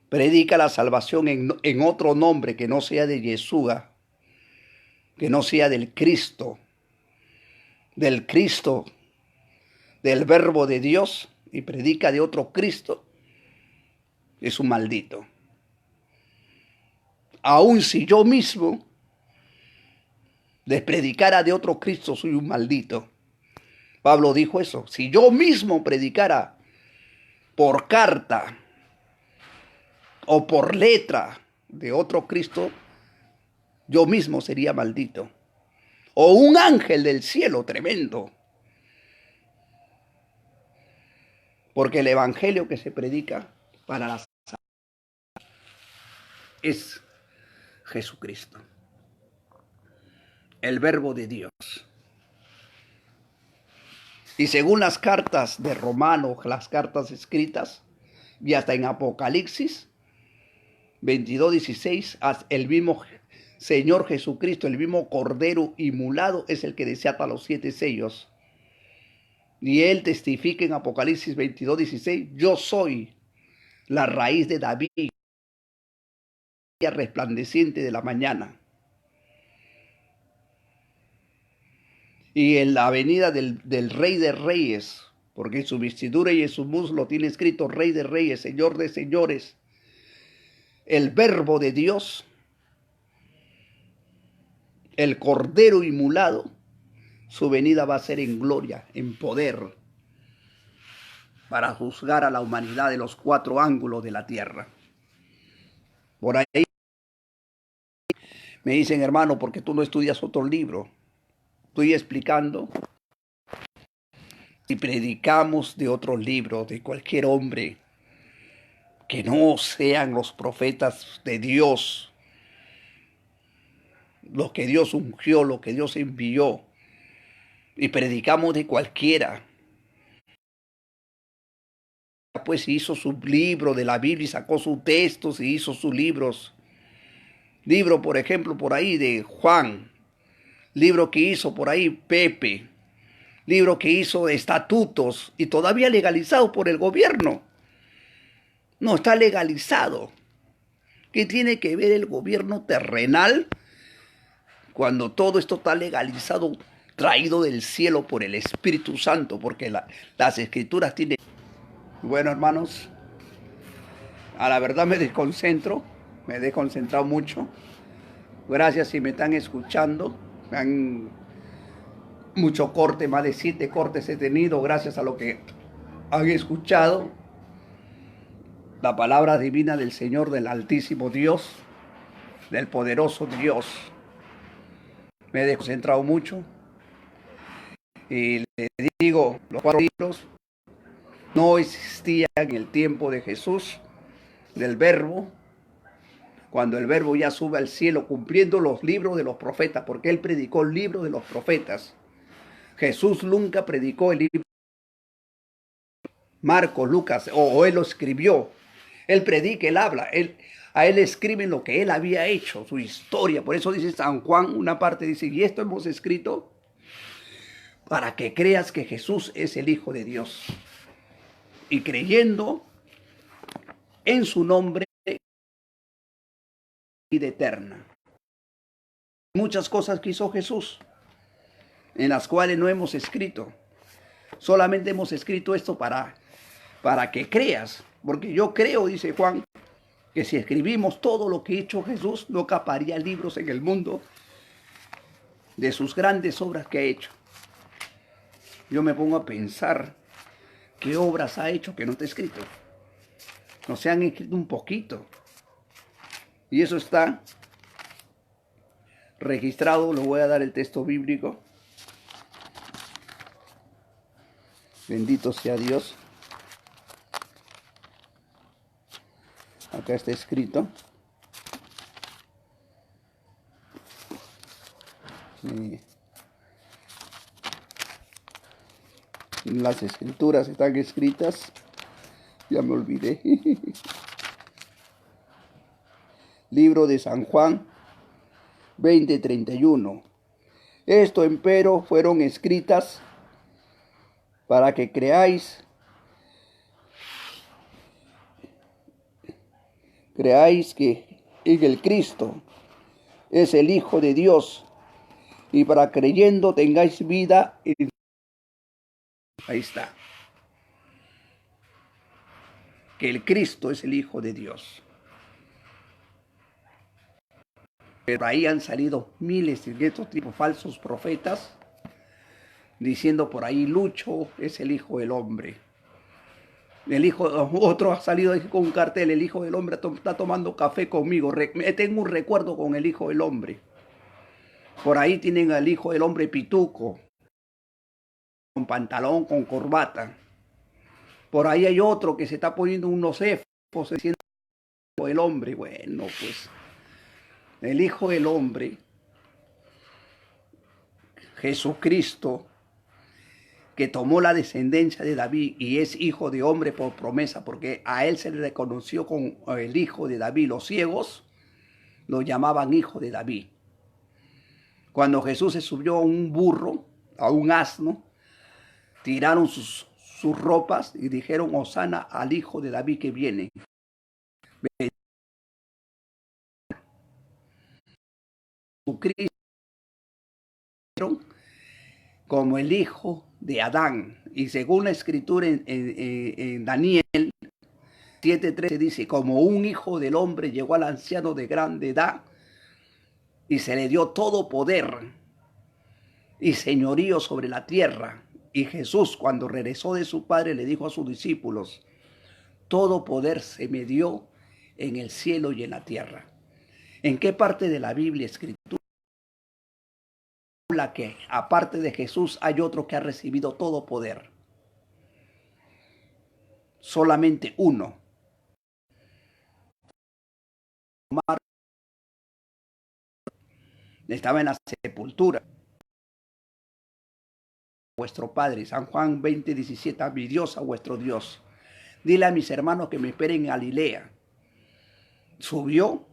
predica la salvación en otro nombre que no sea de Yeshua, que no sea del Cristo, del verbo de Dios, y predica de otro Cristo, es un maldito. Aun si yo mismo les predicara de otro Cristo, soy un maldito. Pablo dijo eso. Si yo mismo predicara por carta o por letra de otro Cristo, yo mismo sería maldito. O un ángel del cielo tremendo. Porque el evangelio que se predica para la salvación es Jesucristo, el verbo de Dios. Y según las cartas de Romanos, las cartas escritas, y hasta en Apocalipsis, 22:16, el mismo Señor Jesucristo, el mismo Cordero inmolado, es el que desata los 7 sellos. Y él testifica en Apocalipsis 22:16, yo soy la raíz de David, resplandeciente de la mañana. Y en la avenida del Rey de Reyes, porque en su vestidura y en su muslo tiene escrito Rey de Reyes, Señor de Señores, el Verbo de Dios, el Cordero inmolado, su venida va a ser en gloria, en poder, para juzgar a la humanidad de los 4 ángulos de la tierra. Por ahí me dicen, hermano, ¿por qué tú no estudias otro libro? Estoy explicando. Si predicamos de otro libro, de cualquier hombre, que no sean los profetas de Dios, los que Dios ungió, los que Dios envió, y predicamos de cualquiera, pues hizo su libro de la Biblia y sacó sus textos y hizo sus libros. Libro, por ejemplo, por ahí de Juan, libro que hizo por ahí Pepe, libro que hizo de estatutos y todavía legalizado por el gobierno. No, está legalizado. ¿Qué tiene que ver el gobierno terrenal cuando todo esto está legalizado, traído del cielo por el Espíritu Santo? Porque las escrituras tienen... Bueno, hermanos, a la verdad me desconcentro, me he desconcentrado mucho. Gracias si me están escuchando. Me han mucho corte, más de 7 cortes he tenido gracias a lo que han escuchado. La palabra divina del Señor, del Altísimo Dios, del poderoso Dios. Me he desconcentrado mucho. Y les digo, los 4 libros no existían en el tiempo de Jesús, del Verbo, cuando el Verbo ya sube al cielo cumpliendo los libros de los profetas, porque él predicó el libro de los profetas. Jesús nunca predicó el libro Marcos, Lucas, o él lo escribió. Él predica, él habla, a él escriben lo que él había hecho, su historia. Por eso dice San Juan, una parte dice, y esto hemos escrito para que creas que Jesús es el Hijo de Dios. Y creyendo en su nombre, vida eterna. Muchas cosas que hizo Jesús, en las cuales no hemos escrito. Solamente hemos escrito esto para que creas. Porque yo creo, dice Juan, que si escribimos todo lo que ha hecho Jesús, no caparía libros en el mundo de sus grandes obras que ha hecho. Yo me pongo a pensar qué obras ha hecho que no está escrito. No se han escrito un poquito. Y eso está registrado. Le voy a dar el texto bíblico. Bendito sea Dios. Acá está escrito. Las escrituras están escritas. Ya me olvidé. Libro de San Juan 20:31. Esto empero fueron escritas para que creáis que en el Cristo es el Hijo de Dios, y para creyendo tengáis vida en... Ahí está. Que el Cristo es el Hijo de Dios. Pero ahí han salido miles de estos tipos falsos profetas diciendo por ahí, Lucho es el Hijo del Hombre. Otro ha salido ahí con un cartel, el Hijo del Hombre está tomando café conmigo. Tengo un recuerdo con el Hijo del Hombre. Por ahí tienen al Hijo del Hombre pituco, con pantalón, con corbata. Por ahí hay otro que se está poniendo unos efos diciendo el Hijo del Hombre. Bueno, pues el Hijo del Hombre, Jesucristo, que tomó la descendencia de David y es hijo de hombre por promesa, porque a él se le reconoció con el hijo de David. Los ciegos lo llamaban hijo de David. Cuando Jesús se subió a un burro, a un asno, tiraron sus ropas y dijeron: Hosana al hijo de David que viene. Jesucristo como el hijo de Adán. Y según la escritura en Daniel 7:13 dice: como un hijo del hombre llegó al anciano de grande edad y se le dio todo poder y señorío sobre la tierra. Y Jesús, cuando regresó de su Padre, le dijo a sus discípulos: todo poder se me dio en el cielo y en la tierra. ¿En qué parte de la Biblia escritura habla que aparte de Jesús hay otro que ha recibido todo poder? Solamente uno. Estaba en la sepultura. Vuestro Padre, San Juan 20:17, mi Dios a vuestro Dios. Dile a mis hermanos que me esperen en Galilea. Subió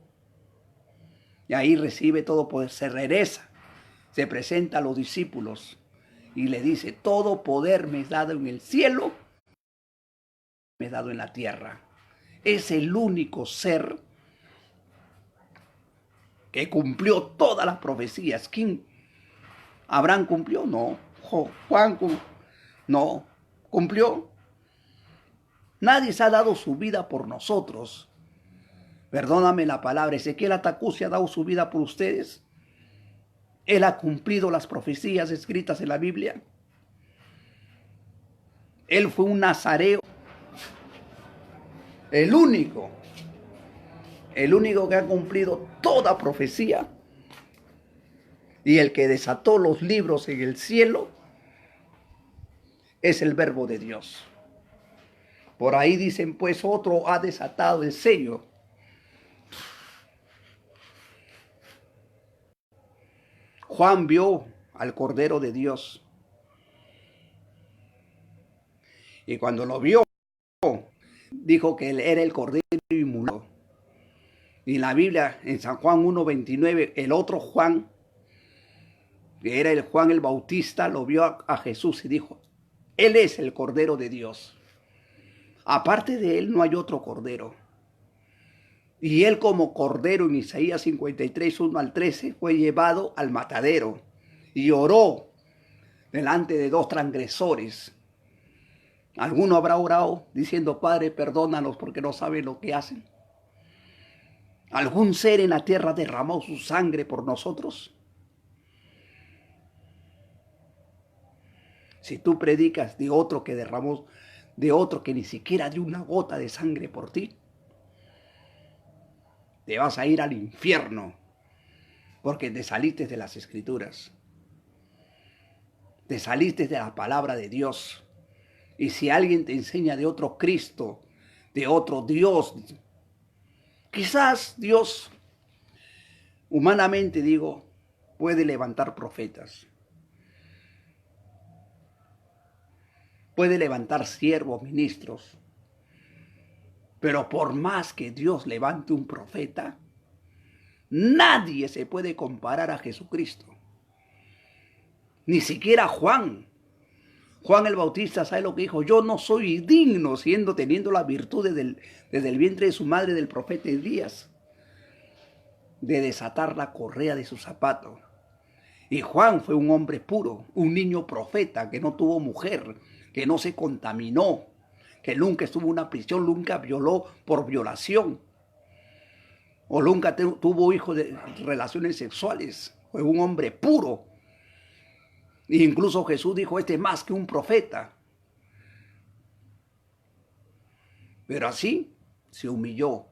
y ahí recibe todo poder. Se regresa, se presenta a los discípulos y le dice: todo poder me es dado en el cielo, me es dado en la tierra. Es el único ser que cumplió todas las profecías. ¿Quién? ¿Abraham cumplió? No. ¿Juan no cumplió? Nadie se ha dado su vida por nosotros. Perdóname la palabra. Ezequiel Atacusi ha dado su vida por ustedes. Él ha cumplido las profecías escritas en la Biblia. Él fue un nazareo. El único que ha cumplido toda profecía y el que desató los libros en el cielo es el Verbo de Dios. Por ahí dicen, pues otro ha desatado el sello. Juan vio al Cordero de Dios. Y cuando lo vio, dijo que él era el Cordero inmolado. Y en la Biblia, en San Juan 1:29, el otro Juan, que era el Juan el Bautista, lo vio a Jesús y dijo: Él es el Cordero de Dios. Aparte de él no hay otro Cordero. Y él como Cordero en Isaías 53:1-13 fue llevado al matadero y oró delante de dos transgresores. ¿Alguno habrá orado diciendo: Padre, perdónalos porque no saben lo que hacen? ¿Algún ser en la tierra derramó su sangre por nosotros? Si tú predicas de otro que derramó, de otro que ni siquiera dio una gota de sangre por ti, te vas a ir al infierno porque te saliste de las Escrituras. Te saliste de la palabra de Dios. Y si alguien te enseña de otro Cristo, de otro Dios, quizás Dios, humanamente digo, puede levantar profetas. Puede levantar siervos, ministros. Pero por más que Dios levante un profeta, nadie se puede comparar a Jesucristo. Ni siquiera Juan. Juan el Bautista, ¿sabe lo que dijo? Yo no soy digno, teniendo la virtud desde el vientre de su madre, del profeta Elías, de desatar la correa de su zapato. Y Juan fue un hombre puro, un niño profeta que no tuvo mujer, que no se contaminó, que nunca estuvo en una prisión, nunca violó por violación, o nunca tuvo hijos de relaciones sexuales. Fue un hombre puro. E incluso Jesús dijo: este es más que un profeta. Pero así se humilló.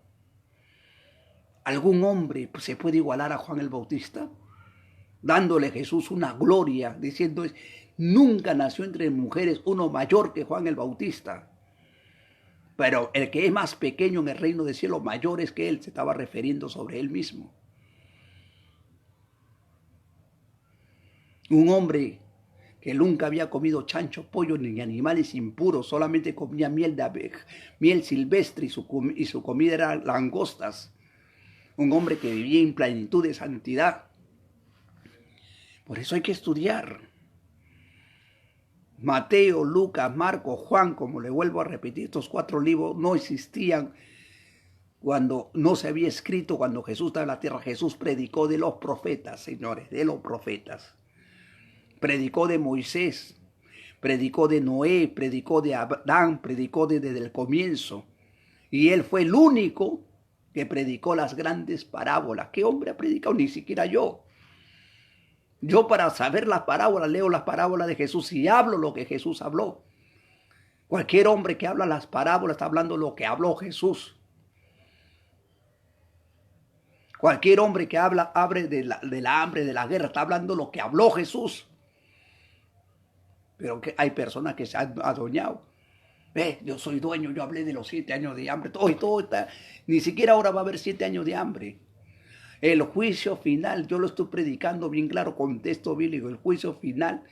¿Algún hombre se puede igualar a Juan el Bautista? Dándole a Jesús una gloria, diciendo: nunca nació entre mujeres uno mayor que Juan el Bautista. Pero el que es más pequeño en el reino del cielo, mayor es que él. Se estaba refiriendo sobre él mismo. Un hombre que nunca había comido chancho, pollo ni animales impuros, solamente comía miel de abeja, miel silvestre y su comida era langostas. Un hombre que vivía en plenitud de santidad. Por eso hay que estudiar. Mateo, Lucas, Marcos, Juan, como le vuelvo a repetir, estos 4 libros no existían cuando no se había escrito, cuando Jesús estaba en la tierra. Jesús predicó de los profetas, señores, de los profetas. Predicó de Moisés, predicó de Noé, predicó de Abraham, predicó desde el comienzo. Y él fue el único que predicó las grandes parábolas. ¿Qué hombre ha predicado? Ni siquiera yo. Yo, para saber las parábolas, leo las parábolas de Jesús y hablo lo que Jesús habló. Cualquier hombre que habla las parábolas está hablando lo que habló Jesús. Cualquier hombre que habla de la hambre, de la guerra, está hablando lo que habló Jesús. Pero que hay personas que se han adueñado. Yo soy dueño, yo hablé de los 7 años de hambre, todo está, ni siquiera ahora va a haber 7 años de hambre. El juicio final, yo lo estoy predicando bien claro con texto bíblico, el juicio final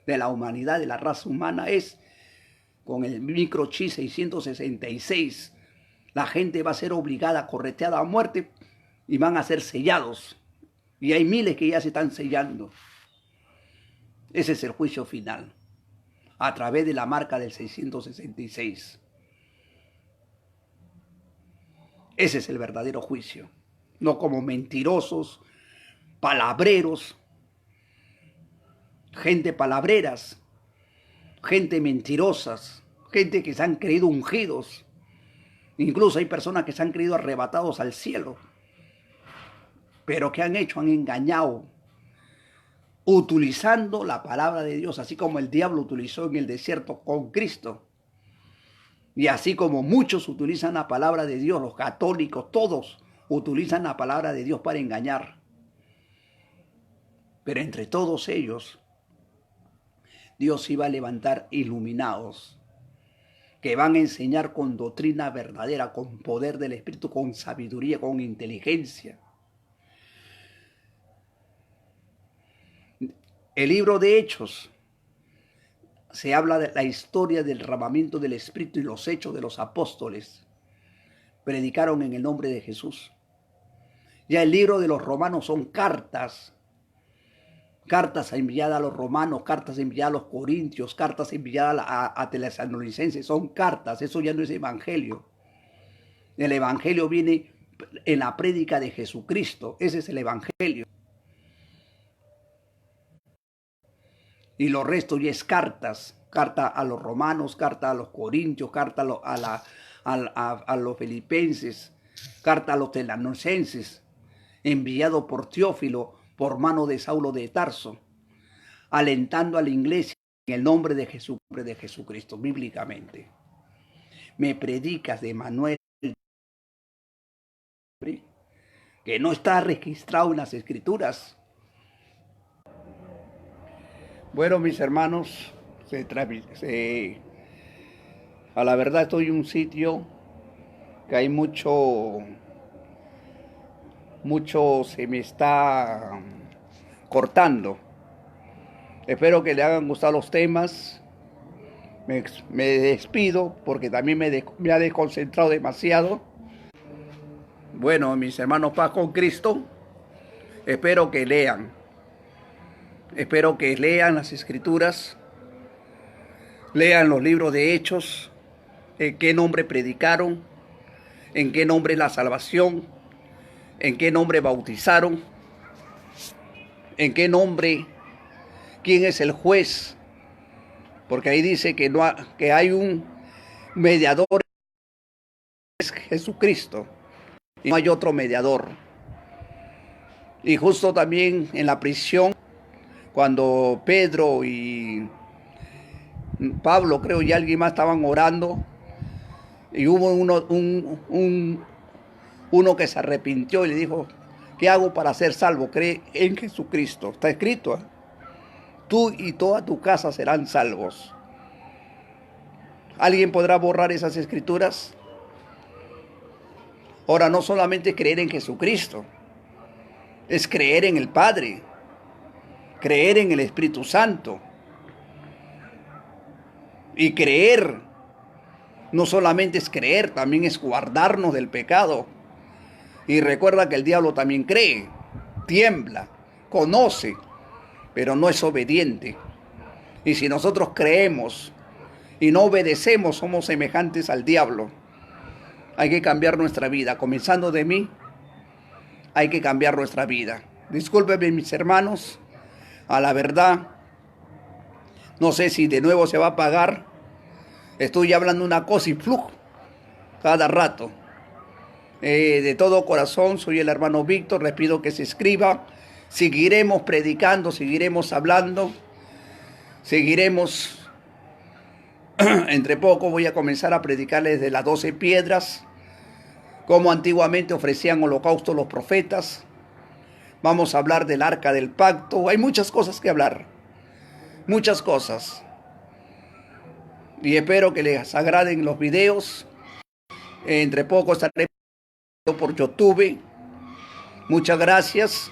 de la humanidad, de la raza humana, es con el microchip 666. La gente va a ser obligada, correteada a muerte y van a ser sellados. Y hay miles que ya se están sellando. Ese es el juicio final, a través de la marca del 666. Ese es el verdadero juicio. No como mentirosos, palabreros, gente palabreras, gente mentirosas, gente que se han creído ungidos. Incluso hay personas que se han creído arrebatados al cielo. Pero ¿qué han hecho? Han engañado, utilizando la palabra de Dios, así como el diablo utilizó en el desierto con Cristo. Y así como muchos utilizan la palabra de Dios, los católicos, todos utilizan la palabra de Dios para engañar. Pero entre todos ellos, Dios iba a levantar iluminados, que van a enseñar con doctrina verdadera, con poder del Espíritu, con sabiduría, con inteligencia. El libro de Hechos se habla de la historia del derramamiento del Espíritu y los hechos de los apóstoles. Predicaron en el nombre de Jesús. Ya el libro de los Romanos son cartas. Cartas enviadas a los romanos, cartas enviadas a los corintios, cartas enviadas a tesalonicenses. Son cartas, eso ya no es evangelio. El evangelio viene en la prédica de Jesucristo. Ese es el evangelio. Y lo resto ya es cartas. Carta a los romanos, carta a los corintios, carta a los filipenses, carta a los tesalonicenses, enviado por Teófilo por mano de Saulo de Tarso, alentando a la iglesia en el nombre de Jesucristo, bíblicamente. Me predicas de Manuel, que no está registrado en las Escrituras. Bueno, mis hermanos, a la verdad estoy en un sitio que hay mucho se me está cortando. Espero que le hayan gustado los temas. Me despido porque también me ha desconcentrado demasiado. Bueno, mis hermanos, paz con Cristo. Espero que lean. Espero que lean las Escrituras. Lean los libros de Hechos. En qué nombre predicaron. En qué nombre la salvación. En qué nombre bautizaron. En qué nombre. ¿Quién es el juez? Porque ahí dice que, que hay un mediador, es Jesucristo, y no hay otro mediador. Y justo también en la prisión, cuando Pedro y Pablo, creo, y alguien más estaban orando, y hubo uno que se arrepintió y le dijo: ¿qué hago para ser salvo? Cree en Jesucristo. Está escrito, ¿eh? Tú y toda tu casa serán salvos. ¿Alguien podrá borrar esas escrituras? Ahora, no solamente creer en Jesucristo, es creer en el Padre, creer en el Espíritu Santo, Y creer, no solamente es creer, también es guardarnos del pecado. Y recuerda que el diablo también cree, tiembla, conoce, pero no es obediente. Y si nosotros creemos y no obedecemos, somos semejantes al diablo. Hay que cambiar nuestra vida, comenzando de mí, hay que cambiar nuestra vida. Discúlpenme mis hermanos, a la verdad, no sé si de nuevo se va a pagar. Estoy hablando una cosa y flujo cada rato. De todo corazón, soy el hermano Víctor, les pido que se escriba. Seguiremos predicando, seguiremos hablando, seguiremos. Entre poco voy a comenzar a predicarles de las 12 piedras, como antiguamente ofrecían holocausto los profetas. Vamos a hablar del arca del pacto. Hay muchas cosas que hablar, muchas cosas. Y espero que les agraden los videos. Entre poco estaré por YouTube. Muchas gracias.